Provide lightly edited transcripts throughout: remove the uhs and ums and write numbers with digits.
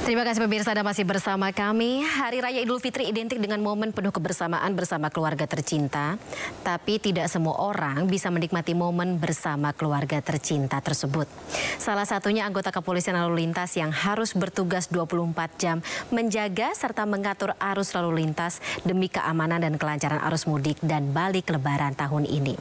Terima kasih pemirsa Anda masih bersama kami. Hari Raya Idul Fitri identik dengan momen penuh kebersamaan bersama keluarga tercinta. Tapi tidak semua orang bisa menikmati momen bersama keluarga tercinta tersebut. Salah satunya anggota kepolisian lalu lintas yang harus bertugas 24 jam menjaga serta mengatur arus lalu lintas demi keamanan dan kelancaran arus mudik dan balik lebaran tahun ini.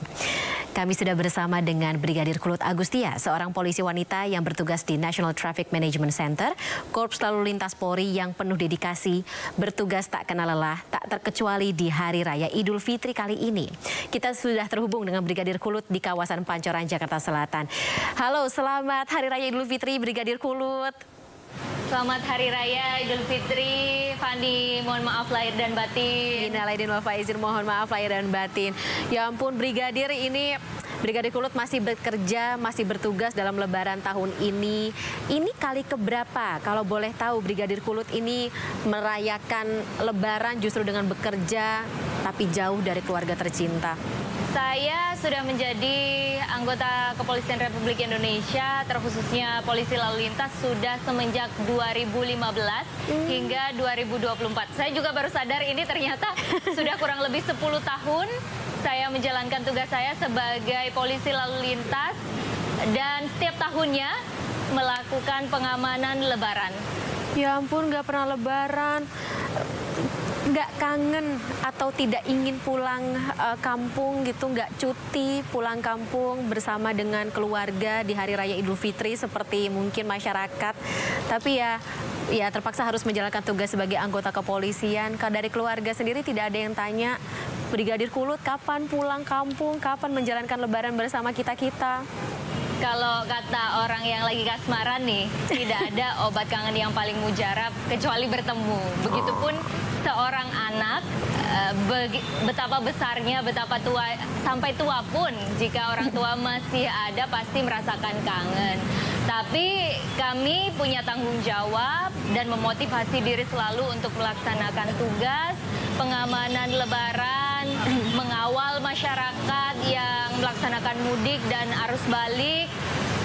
Kami sudah bersama dengan Brigadir Kulut Agustia, seorang polisi wanita yang bertugas di National Traffic Management Center, Korps Lalu Lintas Polri yang penuh dedikasi, bertugas tak kenal lelah, tak terkecuali di Hari Raya Idul Fitri kali ini. Kita sudah terhubung dengan Brigadir Kulut di kawasan Pancoran, Jakarta Selatan. Halo, selamat Hari Raya Idul Fitri, Brigadir Kulut. Selamat Hari Raya Idul Fitri, Fandi. Mohon maaf lahir dan batin. Innal aidin wal faizin, mohon maaf lahir dan batin. Ya ampun, Brigadir, ini Brigadir Kulut masih bekerja, masih bertugas dalam Lebaran tahun ini. Ini kali keberapa? Kalau boleh tahu, Brigadir Kulut ini merayakan Lebaran justru dengan bekerja, tapi jauh dari keluarga tercinta. Saya sudah menjadi anggota Kepolisian Republik Indonesia, terkhususnya Polisi Lalu Lintas, sudah semenjak 2015 hingga 2024. Saya juga baru sadar ini ternyata sudah kurang lebih 10 tahun saya menjalankan tugas saya sebagai Polisi Lalu Lintas dan setiap tahunnya melakukan pengamanan Lebaran. Ya ampun, nggak pernah Lebaran. Nggak kangen atau tidak ingin pulang kampung gitu, nggak cuti pulang kampung bersama dengan keluarga di Hari Raya Idul Fitri seperti mungkin masyarakat. Tapi ya terpaksa harus menjalankan tugas sebagai anggota kepolisian. Kalau dari keluarga sendiri tidak ada yang tanya, Brigadir Kulut kapan pulang kampung, kapan menjalankan Lebaran bersama kita-kita? Kalau kata orang yang lagi kasmaran nih, tidak ada obat kangen yang paling mujarab kecuali bertemu. Begitupun seorang anak, betapa besarnya, betapa tua, sampai tua pun jika orang tua masih ada pasti merasakan kangen. Tapi kami punya tanggung jawab dan memotivasi diri selalu untuk melaksanakan tugas pengamanan Lebaran, mengawal masyarakat yang melaksanakan mudik dan arus balik,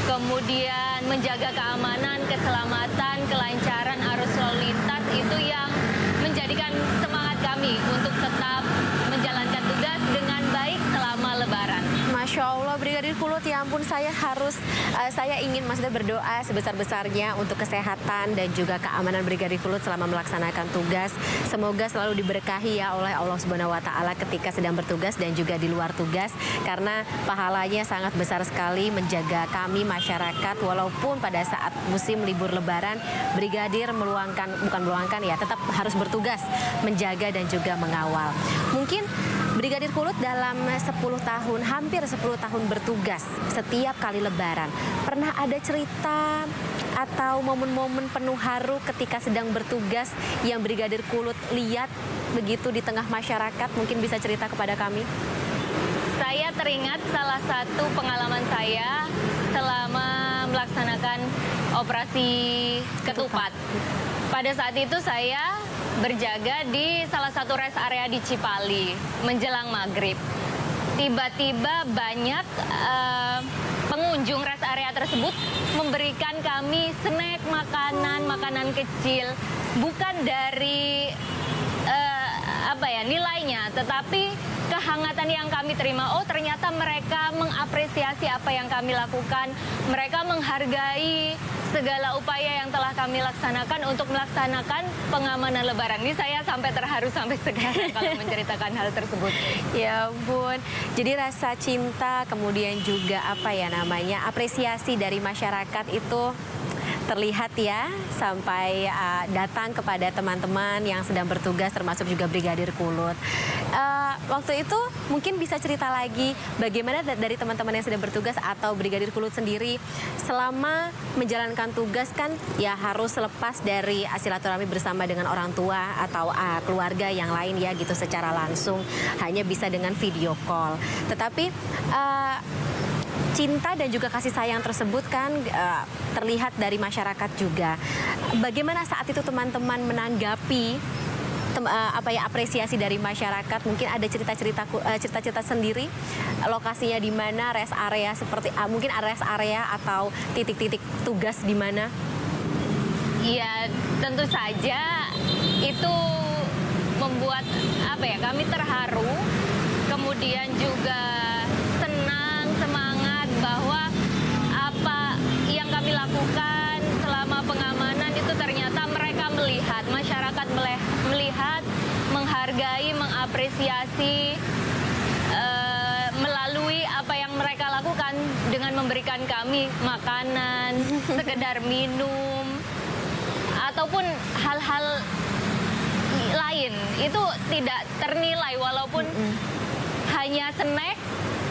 kemudian menjaga keamanan, keselamatan, kelancaran arus lalu lintas. Itu yang menjadikan semangat kami untuk tetap menjalankan tugas dengan baik selama Lebaran. Masya Allah, Brigadir Kulut, ya ampun, saya ingin maksudnya berdoa sebesar-besarnya untuk kesehatan dan juga keamanan Brigadir Kulut selama melaksanakan tugas. Semoga selalu diberkahi ya oleh Allah Subhanahu wa Ta'ala ketika sedang bertugas dan juga di luar tugas, karena pahalanya sangat besar sekali menjaga kami masyarakat walaupun pada saat musim libur Lebaran Brigadir tetap harus bertugas menjaga dan juga mengawal. Mungkin Brigadir Kulut dalam 10 tahun, hampir 10 tahun bertugas setiap kali Lebaran, pernah ada cerita atau momen-momen penuh haru ketika sedang bertugas yang Brigadir Kulut lihat begitu di tengah masyarakat? Mungkin bisa cerita kepada kami? Saya teringat salah satu pengalaman saya selama melaksanakan operasi ketupat. Pada saat itu saya berjaga di salah satu rest area di Cipali menjelang maghrib. Tiba-tiba banyak pengunjung rest area tersebut memberikan kami snack, makanan kecil, bukan dari nilainya, tetapi kehangatan yang kami terima. Oh, ternyata mereka mengapresiasi apa yang kami lakukan. Mereka menghargai segala upaya yang telah kami laksanakan untuk melaksanakan pengamanan Lebaran. Ini saya sampai terharu sampai sekarang kalau menceritakan hal tersebut. Ya ampun, jadi rasa cinta kemudian juga apresiasi dari masyarakat itu terlihat ya sampai datang kepada teman-teman yang sedang bertugas termasuk juga Brigadir Kulut. Waktu itu mungkin bisa cerita lagi bagaimana dari teman-teman yang sedang bertugas atau Brigadir Kulut sendiri selama menjalankan tugas, kan ya harus lepas dari silaturahmi bersama dengan orang tua atau keluarga yang lain ya gitu secara langsung, hanya bisa dengan video call. Tetapi cinta dan juga kasih sayang tersebut kan terlihat dari masyarakat juga. Bagaimana saat itu teman-teman menanggapi apresiasi dari masyarakat? Mungkin ada cerita-cerita sendiri, lokasinya di mana, rest area seperti mungkin rest area atau titik-titik tugas di mana? Iya, tentu saja itu membuat kami terharu, kemudian juga senang, semangat bahwa apa yang kami lakukan selama pengamanan itu ternyata mereka melihat, masyarakat melihat, menghargai, mengapresiasi melalui apa yang mereka lakukan dengan memberikan kami makanan, sekedar minum, ataupun hal-hal lain. Itu tidak ternilai walaupun hanya snack,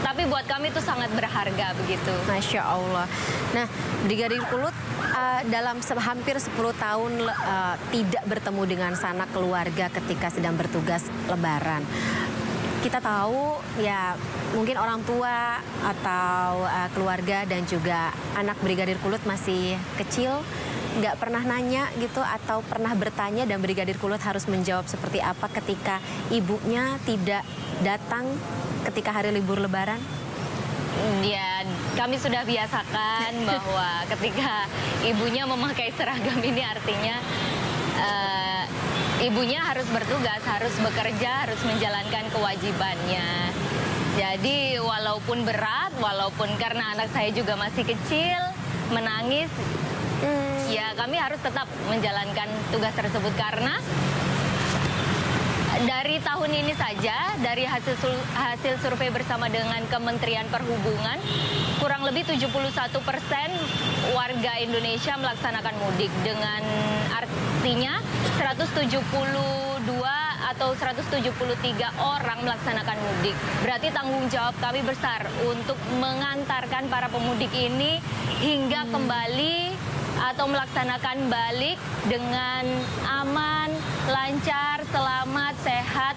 tapi buat kami itu sangat berharga begitu. Masya Allah. Nah, Brigadir Kulut dalam hampir 10 tahun tidak bertemu dengan sanak keluarga ketika sedang bertugas Lebaran. Kita tahu ya mungkin orang tua atau keluarga dan juga anak Brigadir Kulut masih kecil, nggak pernah nanya gitu atau pernah bertanya dan Brigadir Kulut harus menjawab seperti apa ketika ibunya tidak datang ketika hari libur Lebaran? Ya, kami sudah biasakan bahwa ketika ibunya memakai seragam ini artinya ibunya harus bertugas, harus bekerja, harus menjalankan kewajibannya. Jadi walaupun berat, walaupun karena anak saya juga masih kecil, menangis, ya kami harus tetap menjalankan tugas tersebut karena dari tahun ini saja, dari hasil survei bersama dengan Kementerian Perhubungan, kurang lebih 71% warga Indonesia melaksanakan mudik. Dengan artinya 172 atau 173 orang melaksanakan mudik. Berarti tanggung jawab kami besar untuk mengantarkan para pemudik ini hingga kembali atau melaksanakan balik dengan aman, lancar, selamat, sehat,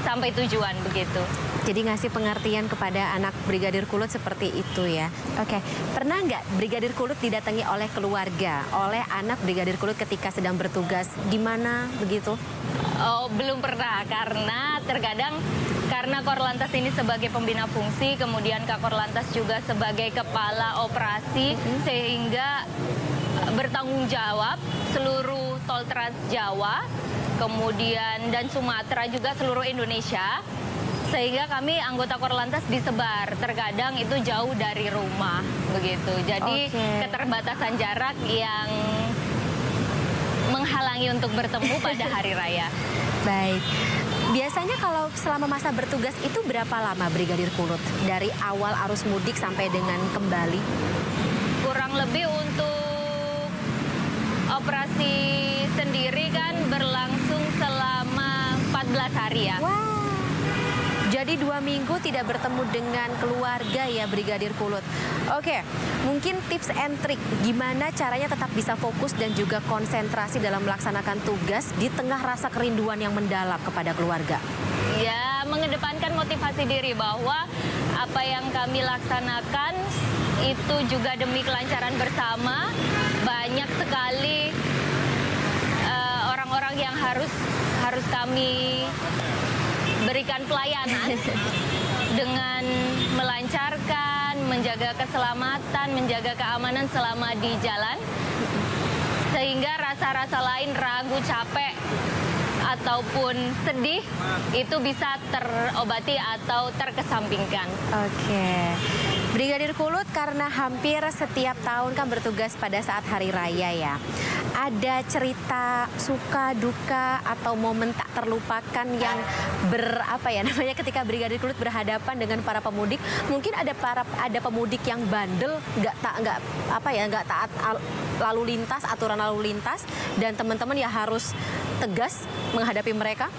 sampai tujuan begitu. Jadi ngasih pengertian kepada anak Brigadir Kulut seperti itu ya. Oke, pernah nggak Brigadir Kulut didatangi oleh keluarga, oleh anak Brigadir Kulut ketika sedang bertugas di mana begitu? Oh, belum pernah karena terkadang karena Korlantas ini sebagai pembina fungsi, kemudian Kak Korlantas juga sebagai kepala operasi, sehingga bertanggung jawab seluruh tol Trans Jawa, kemudian dan Sumatera juga seluruh Indonesia. Sehingga kami anggota Korlantas disebar, terkadang itu jauh dari rumah begitu. Jadi keterbatasan jarak yang menghalangi untuk bertemu pada hari raya. Baik. Biasanya kalau selama masa bertugas itu berapa lama Brigadir Kulut? Dari awal arus mudik sampai dengan kembali? Kurang lebih untuk operasi sendiri kan berlangsung selama 14 hari ya. Wow. Jadi 2 minggu tidak bertemu dengan keluarga ya Brigadir Kulut. Oke, mungkin tips and trik gimana caranya tetap bisa fokus dan juga konsentrasi dalam melaksanakan tugas di tengah rasa kerinduan yang mendalam kepada keluarga. Ya, mengedepankan motivasi diri bahwa apa yang kami laksanakan itu juga demi kelancaran bersama. Banyak sekali orang-orang yang harus kami berikan pelayanan dengan melancarkan, menjaga keselamatan, menjaga keamanan selama di jalan, sehingga rasa-rasa lain ragu, capek, ataupun sedih itu bisa terobati atau terkesampingkan. Oke. Brigadir Kulut karena hampir setiap tahun kan bertugas pada saat hari raya ya. Ada cerita suka duka atau momen tak terlupakan yang ketika Brigadir Kulut berhadapan dengan para pemudik. Mungkin ada pemudik yang bandel, nggak taat lalu lintas, aturan lalu lintas, dan teman-teman ya harus tegas menghadapi mereka.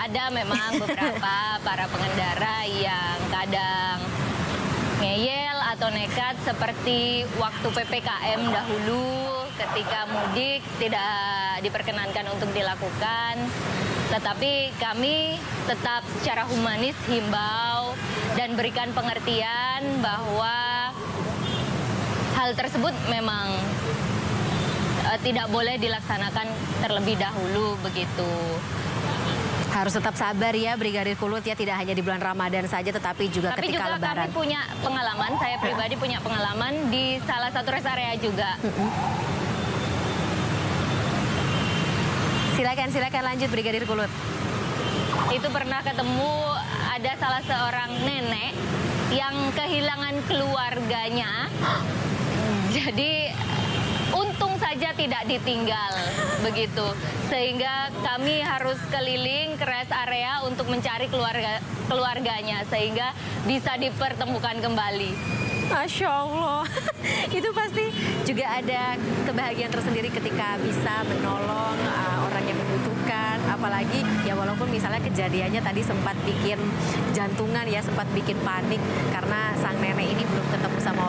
Ada memang beberapa para pengendara yang kadang ngeyel atau nekat seperti waktu PPKM dahulu ketika mudik tidak diperkenankan untuk dilakukan. Tetapi kami tetap secara humanis himbau dan berikan pengertian bahwa hal tersebut memang tidak boleh dilaksanakan terlebih dahulu begitu. Harus tetap sabar ya Brigadir Kulut ya, tidak hanya di bulan Ramadan saja tetapi juga ketika Lebaran. Kami punya pengalaman, saya pribadi punya pengalaman di salah satu rest area juga. Silakan lanjut Brigadir Kulut. Itu pernah ketemu ada salah seorang nenek yang kehilangan keluarganya. Jadi untung saja tidak ditinggal begitu. Sehingga kami harus keliling ke rest area untuk mencari keluarganya sehingga bisa dipertemukan kembali. Masya Allah, itu pasti juga ada kebahagiaan tersendiri ketika bisa menolong orang yang membutuhkan. Apalagi ya walaupun misalnya kejadiannya tadi sempat bikin jantungan ya, sempat bikin panik karena sang nenek ini belum ketemu sama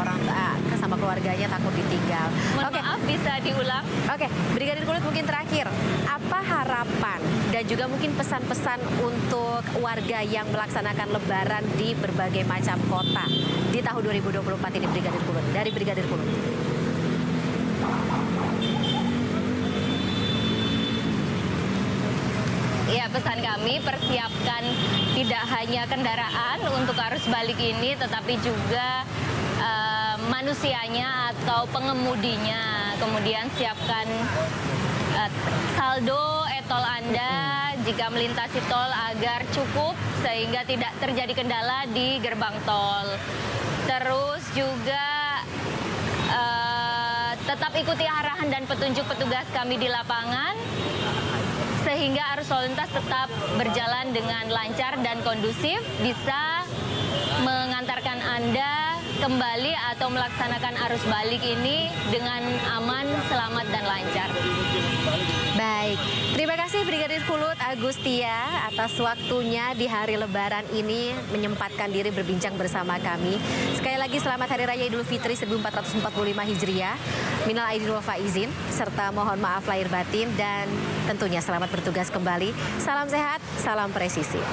sama keluarganya, takut ditinggal. Mohon maaf, bisa diulang? Oke, Brigadir Kulut mungkin terakhir, apa harapan dan juga mungkin pesan-pesan untuk warga yang melaksanakan Lebaran di berbagai macam kota di tahun 2024 ini Brigadir Kulut, dari Brigadir Kulut? Ya, pesan kami persiapkan tidak hanya kendaraan untuk arus balik ini, tetapi juga manusianya atau pengemudinya. Kemudian siapkan saldo e-tol Anda jika melintasi tol agar cukup sehingga tidak terjadi kendala di gerbang tol. Terus juga tetap ikuti arahan dan petunjuk petugas kami di lapangan sehingga arus lalu lintas tetap berjalan dengan lancar dan kondusif, bisa mengantarkan Anda kembali atau melaksanakan arus balik ini dengan aman, selamat, dan lancar. Baik, terima kasih Brigadir Kulut Agustia atas waktunya di hari Lebaran ini menyempatkan diri berbincang bersama kami. Sekali lagi selamat Hari Raya Idul Fitri 1445 Hijriah. Minal aidin wal faizin, serta mohon maaf lahir batin dan tentunya selamat bertugas kembali. Salam sehat, salam presisi.